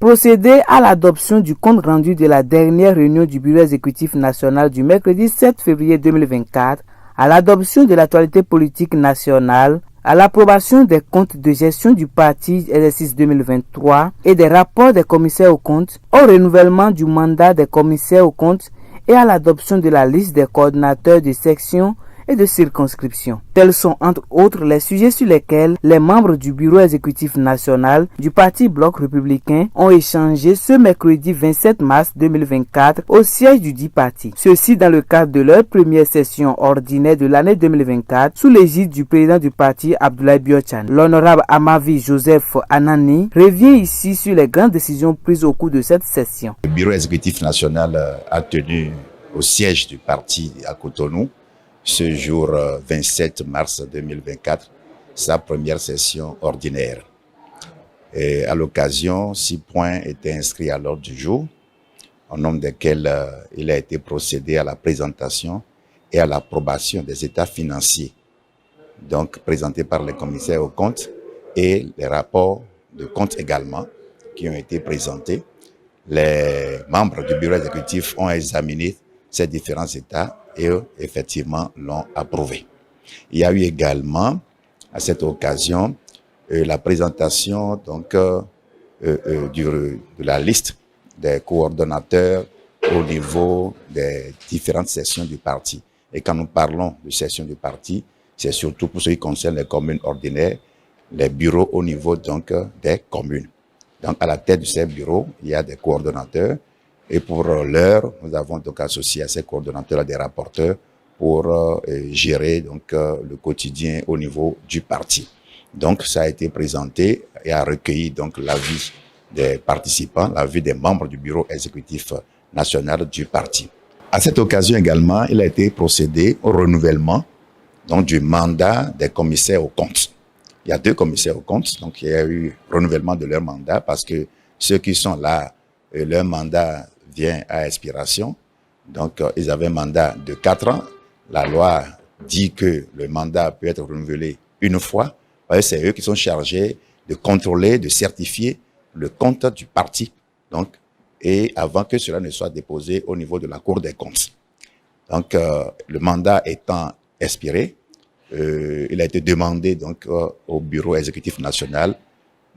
Procéder à l'adoption du compte rendu de la dernière réunion du Bureau exécutif national du mercredi 7 février 2024, à l'adoption de l'actualité politique nationale, à l'approbation des comptes de gestion du parti exercice 2023 et des rapports des commissaires aux comptes, au renouvellement du mandat des commissaires aux comptes et à l'adoption de la liste des coordonnateurs de section et de circonscription. Tels sont entre autres les sujets sur lesquels les membres du bureau exécutif national du Parti Bloc républicain ont échangé ce mercredi 27 mars 2024 au siège du dit parti. Ceci dans le cadre de leur première session ordinaire de l'année 2024 sous l'égide du président du parti Abdoulaye Biochan. L'honorable Amavi Joseph Anani revient ici sur les grandes décisions prises au cours de cette session. Le bureau exécutif national a tenu au siège du parti à Cotonou ce jour 27 mars 2024, sa première session ordinaire. Et à l'occasion, 6 points étaient inscrits à l'ordre du jour, au nombre desquels il a été procédé à la présentation et à l'approbation des états financiers, donc présentés par les commissaires aux comptes, et les rapports de comptes également, qui ont été présentés. Les membres du bureau exécutif ont examiné ces différents états et effectivement l'ont approuvé. Il y a eu également à cette occasion la présentation donc de la liste des coordonnateurs au niveau des différentes sections du parti. Et quand nous parlons de sections du parti, c'est surtout pour ce qui concerne les communes ordinaires, les bureaux au niveau donc des communes. Donc à la tête de ces bureaux, il y a des coordonnateurs. Et pour l'heure, nous avons donc associé à ces coordonnateurs des rapporteurs pour gérer donc le quotidien au niveau du parti. Donc ça a été présenté et a recueilli donc l'avis des participants, l'avis des membres du bureau exécutif national du parti. À cette occasion également, il a été procédé au renouvellement donc du mandat des commissaires aux comptes. Il y a 2 commissaires aux comptes, donc il y a eu renouvellement de leur mandat parce que ceux qui sont là, leur mandat vient à expiration. Donc, ils avaient un mandat de 4 ans. La loi dit que le mandat peut être renouvelé une fois. C'est eux qui sont chargés de contrôler, de certifier le compte du parti. Donc, et avant que cela ne soit déposé au niveau de la Cour des comptes. Donc, le mandat étant expiré, il a été demandé donc au bureau exécutif national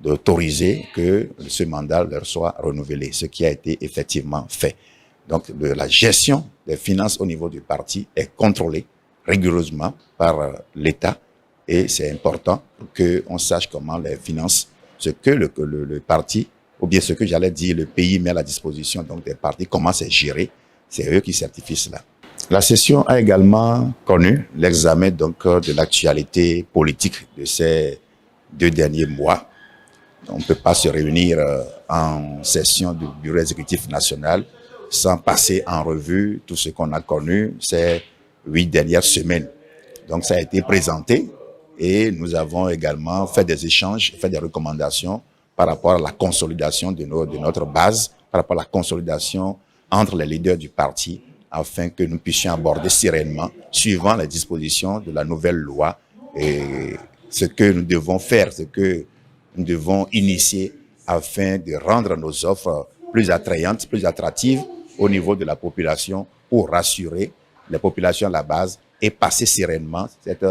d'autoriser que ce mandat leur soit renouvelé, ce qui a été effectivement fait. Donc, la gestion des finances au niveau du parti est contrôlée rigoureusement par l'État et c'est important pour qu'on sache comment les finances, ce que le parti, ou bien ce que j'allais dire, le pays met à la disposition donc des partis, comment c'est géré, c'est eux qui certifient cela. La session a également connu l'examen donc de l'actualité politique de ces 2 derniers mois. On ne peut pas se réunir en session du bureau exécutif national sans passer en revue tout ce qu'on a connu ces 8 dernières semaines. Donc ça a été présenté et nous avons également fait des échanges, fait des recommandations par rapport à la consolidation de notre base, par rapport à la consolidation entre les leaders du parti afin que nous puissions aborder sereinement, suivant les dispositions de la nouvelle loi, et ce que nous devons faire, ce que nous devons initier afin de rendre nos offres plus attrayantes, plus attractives au niveau de la population pour rassurer les populations à la base et passer sereinement cette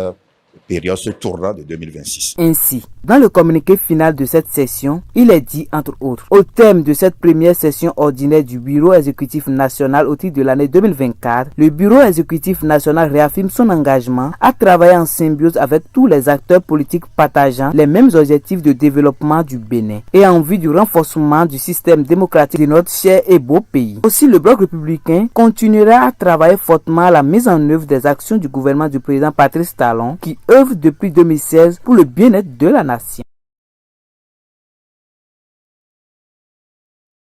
période, ce tournant de 2026. Ainsi, dans le communiqué final de cette session, il est dit entre autres, au thème de cette première session ordinaire du Bureau exécutif national au titre de l'année 2024, le Bureau exécutif national réaffirme son engagement à travailler en symbiose avec tous les acteurs politiques partageant les mêmes objectifs de développement du Bénin et en vue du renforcement du système démocratique de notre cher et beau pays. Aussi, le Bloc républicain continuera à travailler fortement à la mise en œuvre des actions du gouvernement du président Patrice Talon qui œuvre depuis 2016 pour le bien-être de la nation.